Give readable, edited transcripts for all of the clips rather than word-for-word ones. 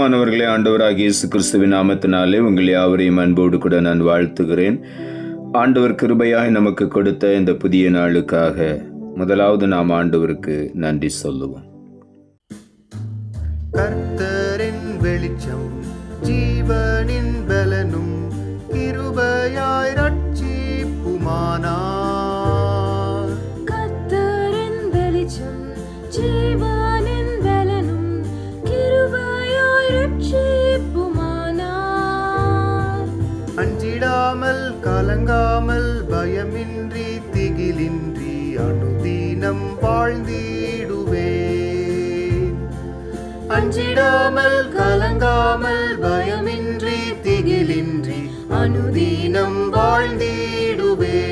பிரியமானவர்களே, ஆண்டவராகிய இயேசு கிறிஸ்துவின் நாமத்தினாலே உங்கள் யாவரையும் அன்போடு கூட நான் வாழ்த்துகிறேன். ஆண்டவர் கிருபையாய் நமக்கு கொடுத்த இந்த புதிய நாளுக்காக முதலாவது நாம் ஆண்டவருக்கு நன்றி சொல்லுவோம். கர்த்தரின் வெளிச்சம் ஜீவனின் பலனும் கிருபையாய் ரட்சிப்புமானார். கர்த்தரின் வெளிச்சம் ஜீவனின் பலனும் கிருபையாய் ரட்சிப்புமானார். அஞ்சிடாமல் கலங்காமல் பயமின்றி திகிலின்றி அனுதினம் வாழ்ந்திடுவேன். அஞ்சிடாமல் கலங்காமல் பயமின்றி திகிலின்றி அனுதினம் வாழ்ந்திடுவேன்.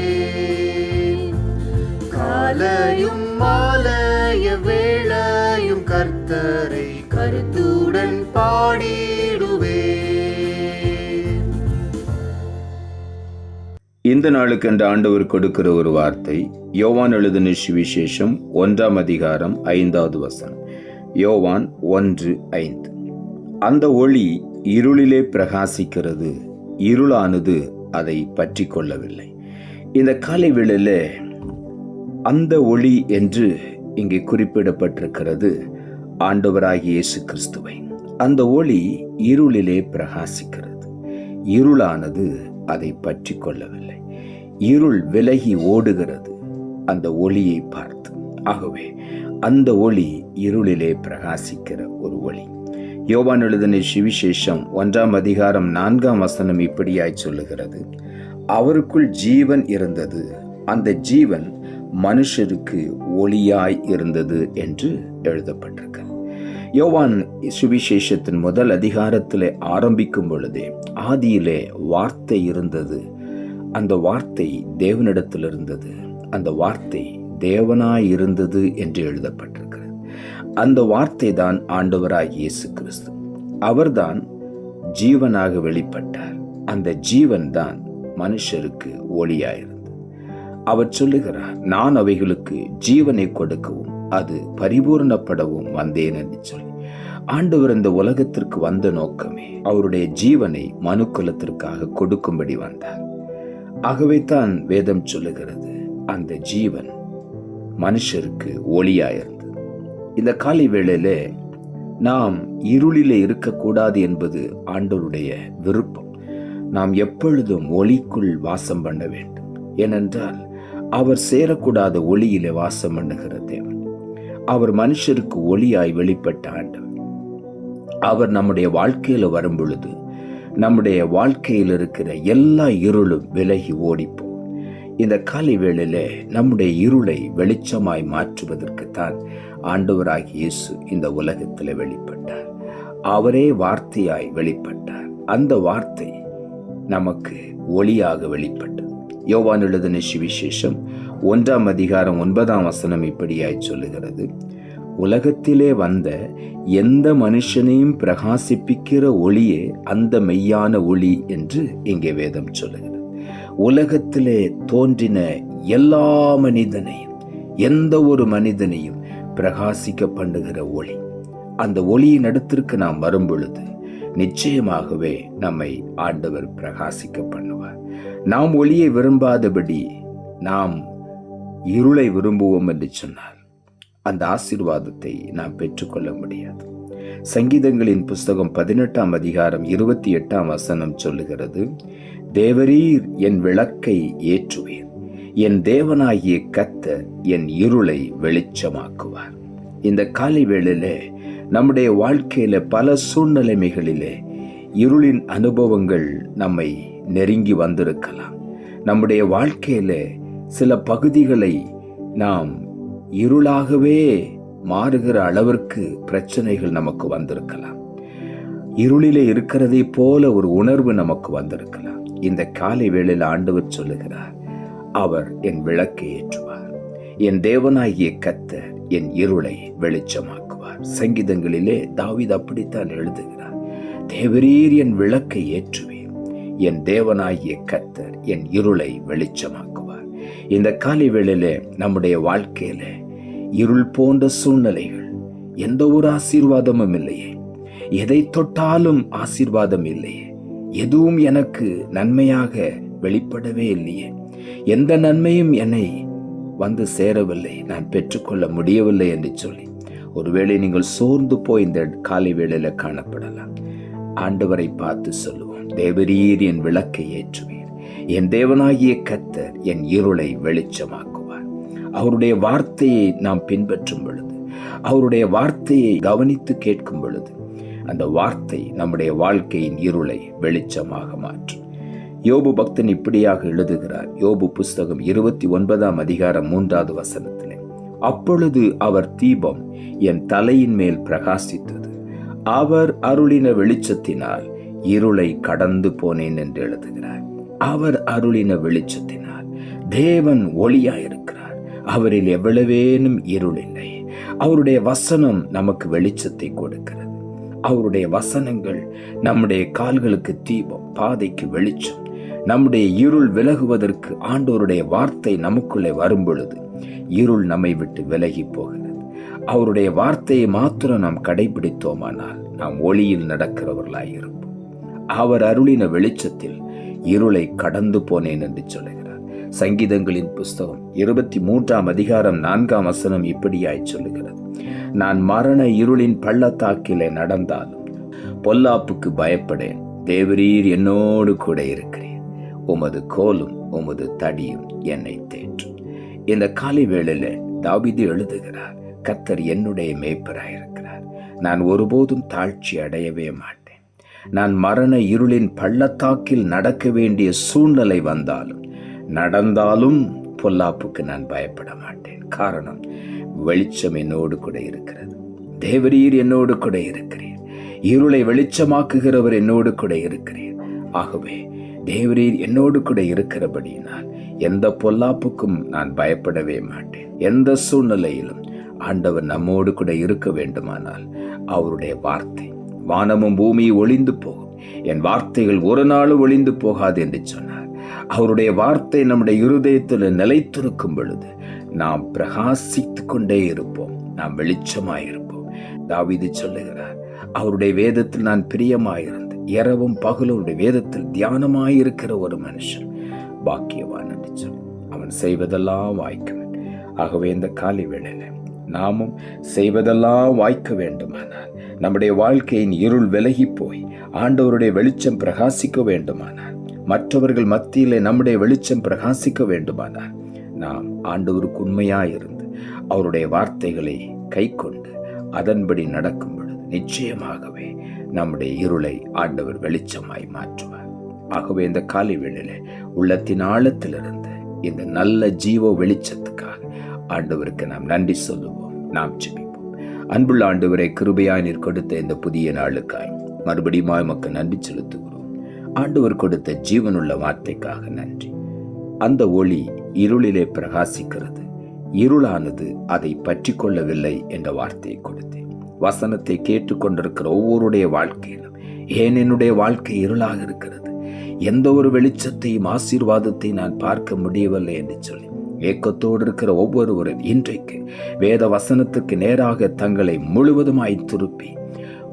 காலையும் மாலைய வேளையும் கர்த்தரை கருத்துடன் பாடிடுவேன். இந்த நாளுக்கு என்று ஆண்டவர் கொடுக்கிற ஒரு வார்த்தை யோவான் எழுதின சுவிசேஷம் 1ஆம் அதிகாரம் 5வது வசனம். யோவான் 1:5. அந்த ஒளி இருளிலே பிரகாசிக்கிறது, இருளானது அதை பற்றி கொள்ளவில்லை. இந்த காலை வேளையிலே அந்த ஒளி என்று இங்கே குறிப்பிடப்பட்டிருக்கிறது ஆண்டவராகிய இயேசு கிறிஸ்துவை. அந்த ஒளி இருளிலே பிரகாசிக்கிறது, இருளானது அதை பற்றி கொள்ளவில்லை. இருள் விலகி ஓடுகிறது அந்த ஒளியை பார்த்து. ஆகவே அந்த ஒளி இருளிலே பிரகாசிக்கிற ஒரு ஒளி. யோவான் எழுதின சுவிசேஷம் 1ஆம் அதிகாரம் 4ஆம் வசனம் இப்படியாய் சொல்லுகிறது, அவருக்குள் ஜீவன் இருந்தது, அந்த ஜீவன் மனுஷருக்கு ஒளியாய் இருந்தது என்று எழுதப்பட்டிருக்கிறது. யோவான் சுவிசேஷத்தின் முதல் அதிகாரத்திலே ஆரம்பிக்கும் பொழுதே ஆதியிலே வார்த்தை இருந்தது, அந்த வார்த்தை தேவனிடத்தில் இருந்தது, அந்த வார்த்தை தேவனாய் இருந்தது என்று எழுதப்பட்டிருக்கிறது. அந்த வார்த்தை தான் ஆண்டவராகிய இயேசு கிறிஸ்து. அவர்தான் ஜீவனாக வெளிப்பட்டார். அந்த ஜீவன் தான் மனுஷருக்கு ஒளியாயிருந்தது. அவர் சொல்லுகிறார், நான் அவைகளுக்கு ஜீவனை கொடுக்கவும் அது பரிபூர்ணப்படவும் வந்தேன் என்று சொல்லி. ஆண்டவர் இந்த உலகத்திற்கு வந்த நோக்கமே அவருடைய ஜீவனை மனுக்குலத்திற்காக கொடுக்கும்படி வந்தார். ஆகவே தான் வேதம் சொல்லுகிறது, அந்த ஜீவன் மனுஷருக்கு ஒளியாயிருந்தது. இந்த காலை வேளையிலே நாம் இருளிலே இருக்கக்கூடாது என்பது ஆண்டவருடைய விருப்பம். நாம் எப்பொழுதும் ஒளிக்குள் வாசம் பண்ண வேண்டும். ஏனென்றால் அவர் சேரக்கூடாத ஒளியிலே வாசம் பண்ணுகிற தேவன். அவர் மனுஷருக்கு ஒளியாய் வெளிப்பட்ட ஆண்டவர். அவர் நம்முடைய வாழ்க்கையில வரும் பொழுது நம்முடைய வாழ்க்கையில் இருக்கிற எல்லா இருளும் விலகி ஓடிப்போம். இந்த காலை வேளையிலே நம்முடைய இருளை வெளிச்சமாய் மாற்றுவதற்குத்தான் ஆண்டவராகிய இயேசு இந்த உலகத்தில் வெளிப்பட்டார். அவரே வார்த்தையாய் வெளிப்பட்டார். அந்த வார்த்தை நமக்கு ஒளியாக வெளிப்பட்டது. யோவான் எழுதின சுவிசேஷம் 1ஆம் அதிகாரம் 9ஆம் வசனம் இப்படியாய் சொல்லுகிறது, உலகத்திலே வந்த எந்த மனுஷனையும் பிரகாசிப்பிக்கிற ஒளியே அந்த மெய்யான ஒளி என்று இங்கே வேதம் சொல்லுகிறது. உலகத்திலே தோன்றின எல்லா மனிதனையும், எந்த ஒரு மனிதனையும் பிரகாசிக்க பண்ணுகிற ஒளி. அந்த ஒளியின் இடத்திற்கு நாம் வரும் பொழுது நிச்சயமாகவே நம்மை ஆண்டவர் பிரகாசிக்க பண்ணுவார். நாம் ஒளியை விரும்பாதபடி நாம் இருளை விரும்புவோம் என்று சொன்னால் அந்த ஆசீர்வாதத்தை நாம் பெற்றுக்கொள்ள முடியாது. சங்கீதங்களின் புஸ்தகம் 18ஆம் அதிகாரம் 28ஆம் வசனம் சொல்லுகிறது, தேவரீர் என் விளக்கை ஏற்றுவீர், என் தேவனாகிய கர்த்தர் என் இருளை வெளிச்சமாக்குவார். இந்த காலை வேளையிலே நம்முடைய வாழ்க்கையில பல சூழ்நிலைமைகளிலே இருளின் அனுபவங்கள் நம்மை நெருங்கி வந்திருக்கலாம். நம்முடைய வாழ்க்கையில சில பகுதிகளை நாம் இருளாகவே மாறுகிற அளவிற்கு பிரச்சனைகள் நமக்கு வந்திருக்கலாம். இருளிலே இருக்கிறதை போல ஒரு உணர்வு நமக்கு வந்திருக்கலாம். இந்த காலை வேளையில் ஆண்டவர் சொல்லுகிறார், அவர் என் விளக்கை ஏற்றுவார், என் தேவனாகிய கர்த்தர் என் இருளை வெளிச்சமாக்குவார். சங்கீதங்களிலே தாவீது அப்படித்தான் எழுதுகிறார், தேவரீர் என் விளக்கை ஏற்றுவேன், என் தேவனாகிய கர்த்தர் என் இருளை வெளிச்சமாக்குவார். இந்த காலை வேளையிலே நம்முடைய வாழ்க்கையில இருள் போன்ற சூழ்நிலைகள், எந்த ஒரு ஆசீர்வாதமும் இல்லையே, எதை தொட்டாலும் ஆசீர்வாதம் இல்லையே, எதுவும் எனக்கு நன்மையாக வெளிப்படவே இல்லையே, எந்த நன்மையும் என்னை வந்து சேரவில்லை, நான் பெற்றுக்கொள்ள முடியவில்லை என்று சொல்லி ஒருவேளை நீங்கள் சோர்ந்து போய் இந்த காலை வேளையில காணப்படலாம். ஆண்டவரை பார்த்து சொல்லுவோம், தேவரீர் என் விளக்கை ஏற்றுவீர், என் தேவனாகிய கர்த்தர் என் இருளை வெளிச்சமாக்குவார். அவருடைய வார்த்தையை நாம் பின்பற்றும் பொழுது, அவருடைய வார்த்தையை கவனித்து கேட்கும் பொழுது, அந்த வார்த்தை நம்முடைய வாழ்க்கையின் இருளை வெளிச்சமாக மாற்றும். யோபு பக்தன் இப்படியாக எழுதுகிறார். யோபு புஸ்தகம் 29 அதிகாரம் 3வது வசனத்திலே, அப்பொழுது அவர் தீபம் என் தலையின் மேல் பிரகாசித்தது, அவர் அருளின வெளிச்சத்தினால் இருளை கடந்து போனேன் என்று எழுதுகிறார். அவர் அருளின வெளிச்சத்தினால், தேவன் ஒளியாயிருக்கிறார், அவரில் எவ்வளவேனும் இருள் இல்லை. அவருடைய வசனம் நமக்கு வெளிச்சத்தை கொடுக்கிறது. அவருடைய வசனங்கள் நம்முடைய கால்களுக்கு தீபம், பாதைக்கு வெளிச்சம். நம்முடைய இருள் விலகுவதற்கு ஆண்டவருடைய வார்த்தை நமக்குள்ளே வரும் பொழுது இருள் நம்மை விட்டு விலகி போகிறது. அவருடைய வார்த்தையை மாத்திரம் நாம் கடைபிடித்தோமானால் நாம் ஒளியில் நடக்கிறவர்களாய் இருப்போம். அவர் அருளின வெளிச்சத்தில் இருளை கடந்து போனேன் என்று சொல்லுகிறார். சங்கீதங்களின் புஸ்தகம் 23 அதிகாரம் 4 வசனம் இப்படியாய் சொல்லுகிறது, நான் மரண இருளின் பள்ளத்தாக்கிலே நடந்தாலும் பொல்லாப்புக்கு பயப்படேன், தேவரீர் என்னோடு கூட இருக்கிறேன், உமது கோலும் உமது தடியும் என்னை தேற்றும். இந்த காலை வேளையில தாவீது எழுதுகிறார், கர்த்தர் என்னுடைய மேய்ப்பராயிருக்கிறார், நான் ஒருபோதும் தாழ்ச்சி அடையவே மாட்டேன். நான் மரண இருளின் பள்ளத்தாக்கில் நடக்க வேண்டிய சூழ்நிலை வந்தாலும் நடந்தாலும் பொல்லாப்புக்கு நான் பயப்பட மாட்டேன். காரணம், வெளிச்சம் என்னோடு கூட இருக்கிறது. தேவரீர் என்னோடு கூட இருக்கிறேன், இருளை வெளிச்சமாக்குகிறவர் என்னோடு கூட இருக்கிறேன். ஆகவே தேவரீர் என்னோடு கூட இருக்கிறபடியினால் எந்த பொல்லாப்புக்கும் நான் பயப்படவே மாட்டேன். எந்த சூழ்நிலையிலும் ஆண்டவர் நம்மோடு கூட இருக்க வேண்டுமானால் அவருடைய வார்த்தை, வானமும் பூமியும் ஒளிந்து போகும், என் வார்த்தைகள் ஒரு நாளும் ஒளிந்து போகாது என்று சொன்னார். அவருடைய வார்த்தை நம்முடைய இருதயத்தில் நிலைத்திருக்கும் பொழுது நாம் பிரகாசித்து கொண்டே இருப்போம், நாம் வெளிச்சமாயிருப்போம். தாவீது சொல்லுகிறார், அவருடைய வேதத்தில் நான் பிரியமாயிருந்து இரவும் பகலுடைய வேதத்தில் தியானமாயிருக்கிற ஒரு மனுஷன் பாக்கியவான் என்று சொல்லி அவன் செய்வதெல்லாம் வாய்க்க வேண்டும். ஆகவே இந்த காலை வேளையில நாமும் செய்வதெல்லாம் வாய்க்க வேண்டுமானால், நம்முடைய வாழ்க்கையின் இருள் விலகி போய் ஆண்டவருடைய வெளிச்சம் பிரகாசிக்க வேண்டுமானால், மற்றவர்கள் மத்தியிலே நம்முடைய வெளிச்சம் பிரகாசிக்க வேண்டுமானால், நாம் ஆண்டவருக்கு உண்மையாயிருந்து அவருடைய வார்த்தைகளை கை கொண்டு அதன்படி நடக்கும் பொழுது நிச்சயமாகவே நம்முடைய இருளை ஆண்டவர் வெளிச்சமாய் மாற்றுவார். ஆகவே இந்த காலை வேளையிலே உள்ளத்தின் ஆழத்திலிருந்து இந்த நல்ல ஜீவ வெளிச்சத்துக்காக ஆண்டவருக்கு நாம் நன்றி சொல்லுவோம். நாம் ஜெபிப்போம். அன்புள்ள ஆண்டவரை, கிருபையாய் நீர் கொடுத்த இந்த புதிய நாளுக்காய் மறுபடியும் உமக்கு நன்றி செலுத்துகிறோம். ஆண்டவர் கொடுத்த ஜீவனுள்ள வார்த்தைக்காக நன்றி. அந்த ஒளி இருளிலே பிரகாசிக்கிறது, இருளானது அதை பற்றி கொள்ளவில்லை என்ற வார்த்தையை கொடுத்தேன். வசனத்தை கேட்டுக்கொண்டிருக்கிற ஒவ்வொருடைய வாழ்க்கையிலும், ஏன் என்னுடைய வாழ்க்கை இருளாக இருக்கிறது, எந்த ஒரு வெளிச்சத்தையும் ஆசீர்வாதத்தை நான் பார்க்க முடியவில்லை என்று சொல்லி ஏக்கத்தோடு இருக்கிற ஒவ்வொருவரும் இன்றைக்கு வேத வசனத்துக்கு நேராக தங்களை முழுவதுமாய் திருப்பி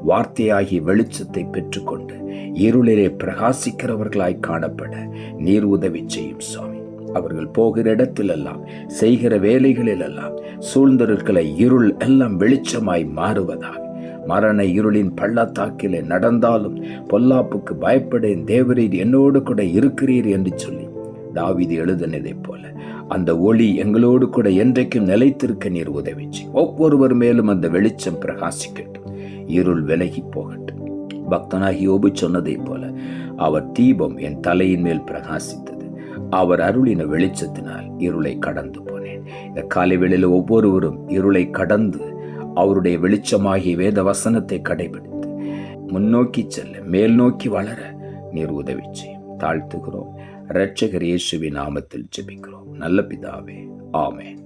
வார்த்தையாகி வெளிச்சத்தை பெற்றுக்கொண்டு இருளிலே பிரகாசிக்கிறவர்களாய் காணப்பட நீர் உதவி செய்யும் சுவாமி. அவர்கள் போகிற இடத்திலெல்லாம், செய்கிற வேலைகளிலெல்லாம் சூழ்ந்திருக்கிற இருள் எல்லாம் வெளிச்சமாய் மாறுவதாக, மரண இருளின் பள்ளத்தாக்கிலே நடந்தாலும் பொல்லாப்புக்கு பயப்படேன், தேவரீர் என்னோடு கூட இருக்கிறீர் என்று சொல்லி தாவீது எழுதினதைப் போல அந்த ஒளி எங்களோடு கூட என்றைக்கும் நிலைத்திருக்க நீர் உதவி செய்யும். ஒவ்வொருவர் மேலும் அந்த வெளிச்சம் பிரகாசிக்கட்டும், இருள் விலகி போகட்டும். பக்தனாகி யோபு சொன்னதைப் போல அவர் தீபம் என் தலையின் மேல் பிரகாசித்தது, அவர் அருளின வெளிச்சத்தினால் இருளை கடந்து போனேன். இந்த காலை வேளையில் ஒவ்வொருவரும் இருளை கடந்து அவருடைய வெளிச்சமாகிய வேத வசனத்தை கடைபிடித்து முன்னோக்கி செல்ல, மேல் நோக்கி வளர நீர் உதவி செய்யும். தாழ்த்துகிறோம். இரட்சகர் இயேசுவின் நாமத்தில் ஜெபிக்கிறோம் நல்ல பிதாவே, ஆமென்.